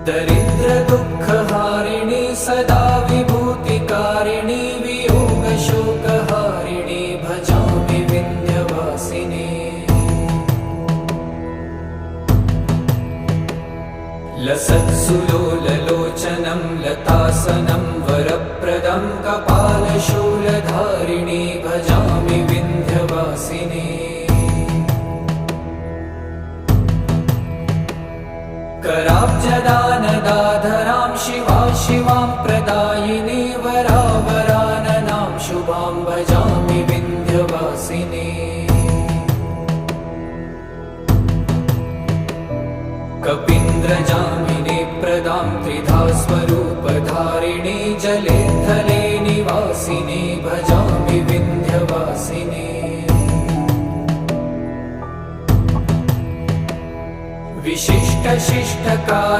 दरिद्रदुःखहारिणी सदा विभूतिकारिणी वियोगशोकहारिणी भजामि विन्ध्यवासिनी। लसत्सुलोललोचनं लतासनं वरप्रदं कपालशूलधारिणी भजामि विन्ध्यवासिनी। कराब्जदानदाधरां शिवा शिवां प्रदायिनी वरावराननां शुभां भजामि विन्ध्यवासिनी। कपीन्द्रजामिनी प्रदां त्रिधा स्वरूपधारिणी जले थले निवासिनी भजामि विन्ध्यवासिनी। विशिष्टशिष्टकारि